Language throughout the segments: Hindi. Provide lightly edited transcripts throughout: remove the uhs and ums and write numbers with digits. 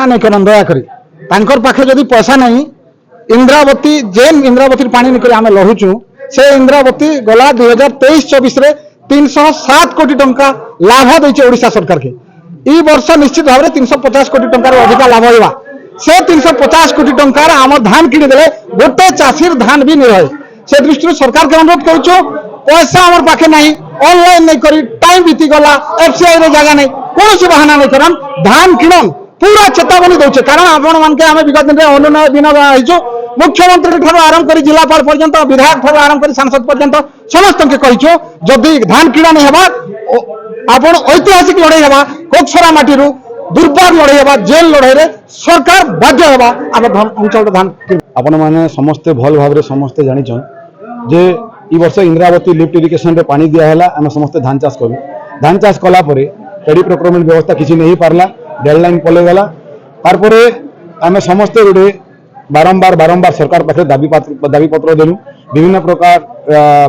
नहीं करन दया करी तांकर पाखे जदि पैसा नहीं इंद्रावती जेन इंद्रावती पानी निकले आम लहुचु से इंद्रावती गला 2023-24 रे 307 कोटी टंका लाभ देचे ओडिशा सरकार के ई वर्ष निश्चित भाव में 350 कोटी टंकार अधिक लाभ होगा से 350 कोटी टंकार आम धान किणी देले गोटे चाषीर धान भी नहीं रहे से दृष्टि सरकार के अनुरोध करूँ पैसा आम पाखे नहीं ऑनलाइन नहीं करी टाइम बीती गला एफसीआई रे जगह नहीं कौन सी बहाना नहीं करन धान किणन पूरा चेतावनी दौचे कारण आपण मान के आम विगत दिन अनुनय विनय हो मुख्यमंत्री ठार आरंभ कर जिलापाल पर्यंत विधायक ठार आरंभ कर सांसद पर्यंत समस्त के कहीचु जदि धान किणा नहीं हवा आपण ऐतिहासिक लड़ाई हवा कोकसरा माटी दुर्बार लड़ाई हवा जेल लड़ाई रे सरकार बाध्य हवा आम अंचल धान आपण माने समस्ते भल भाव समस्ते जानिछन जे ई वर्ष इंद्रावती लिफ्ट इरिगेशन रे पानी दिया हैला आम समस्ते धान चाष करू धान चाष कला परे पेडी प्रोक्योरमेंट व्यवस्था किसी नहीं पारला डेडलाइन पले गला तार परे आम समस्ते गोटे बारंबार सरकार पाखे दाबी पत्र देलु विभिन्न प्रकार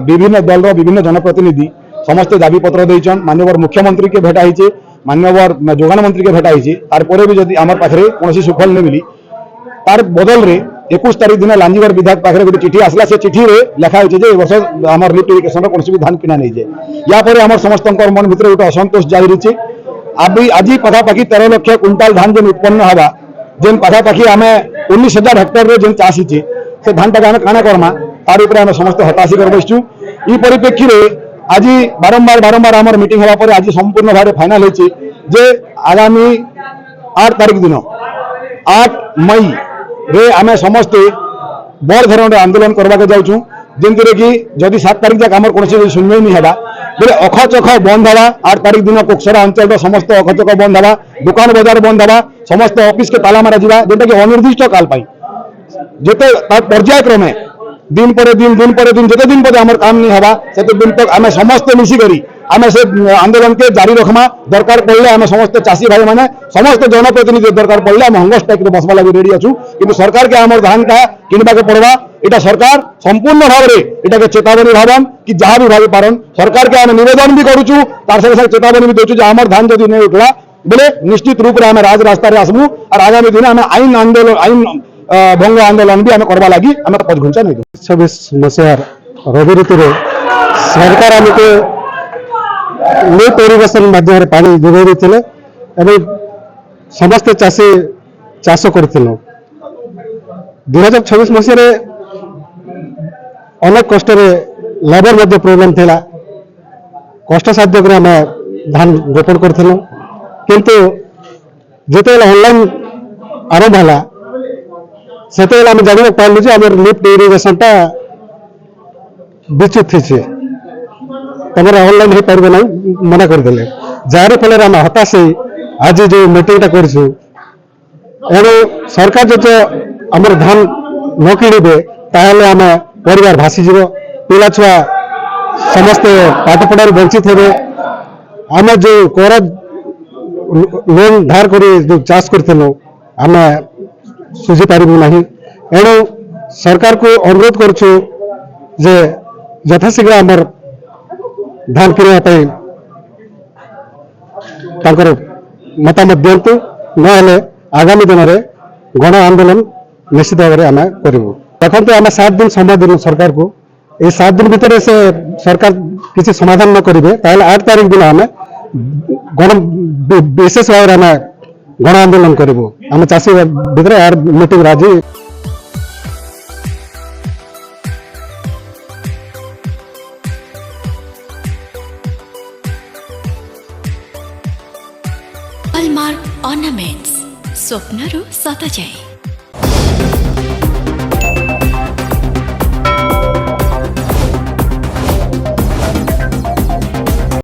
विभिन्न दल विभिन्न जनप्रतिनिधि समस्ते दाबी पत्र देइछन माननीय मुख्यमंत्री के भेटा होइछे माननीय जोगान मंत्री के भेटा होइछे तार परे भी जदि आमर पाखरे कोनोसी सुफल नहीं मिली तार बदल रे 21 तारीख दिन लांजीगढ़ विधायक पाखे गोटे चिठी आसला से चिठी रे लिखा होइछे जे वर्ष आमर लिफ्ट इरिगेशन रो कोनोसी भी धान किना नहीं जाए या परे आमर समस्त मन भितर गोटे असंतोष जारी रहिछे आज पाखापाखि 13 लाख क्विंटाल धान जेन उत्पन्न हवा जेन पाखापाखि आम 19,000 हेक्टर रे जेन चाष होइछे से धान टाके आम काना करमा तार ऊपर आम समस्त हताशी कर बसचु ई परिप्रेक्षी रे आज बारंबार आमर मीटिंग हवा पर आज संपूर्ण भाव फाइनल होइछे जे आगामी 8 तारीख दिन 8 मई रे आम समस्ते बड़ धरण आंदोलन करवा के जाऊँ जेमती कि जदि 7 तारीख तक आम कौन सुनवाई नहीं है बोले अखचख बंद हवा 8 तारीख दिन कोकसरा अंचल समस्त अखचख बंद हवा दुकान बजार बंद हवा समस्त ऑफिस के ताला मारा जा जोटा कि अनिर्दिष्ट काल जिते पर्यायक्रमे दिन पर दिन जिते दिन पर आम काम नहीं हवा से दिन तक आम समस्ते मिसिकी आम से आंदोलन के जारी रखमा दरकार पड़े आम समस्त चाषी भाई मैंने समस्त जनप्रतिनिधि दरकार पड़े आम हंगर स्ट्राइक रे बसवा लगी रेडी अच्छु कि सरकार के आम धान का किणवा के पड़वा इटा सरकार संपूर्ण भाव में इटा के चेतावनी भावन कि जहाँ भी भावी पारन सरकार के आम निवेदन भी करूँ तार संगे चेतावनी भी दूँ आम धान जदि नहीं उठला बोले निश्चित रूप से आम राज रास्ता आसबू और आगामी दिन आम आईन आंदोलन आईन भंग आंदोलन भी आम करवा लगी आम पदघुंचा नहीं 26 मसीहार रवि ऋतु सरकार आमको लिफ्ट इरिगेशन माध्यम पानी जोगाई देते समस्त चाषी चाष करते 2026 मसीह अनेक कष्ट लेबर प्रोब्लेम थिला कष्ट साध्य आम धान रोपण करूँ किंतु जिते ऑनलाइन आरंभ है से आम जाना पार्लु जे आम लिफ्ट इरिगेशन टा विच्युत थी तुम ऑनलाइन हो पार ना मना करदे जार फल आम हताश आज जो मीटिंगटा करूँ एणु सरकार जो आम धान न किणवे ताहले आम परिवार भासीज पिला छुआ समस्ते पाठ पढ़ार वंचित हे आम जो कर लोन धार कर जो चाष करूँ आम सुझी पारू ना एणु सरकार को अनुरोध करुँ जे यथाशीघ्र आमर धान किणवाई मतामत दिंतु ना आगामी दिन में गण आंदोलन निश्चित भाव में आम करूँ देखते आम 7 दिन समय देलु सरकार को ये 7 दिन भितर से सरकार किसी समाधान न करेंगे 8 तारीख दिन आम गण विशेष भाव में आम गण आंदोलन करूँ आम चाषी भितर यार मीटिंग राजी हॉलमार्क ऑर्नामेंट्स स्वप्नरू सत जाए।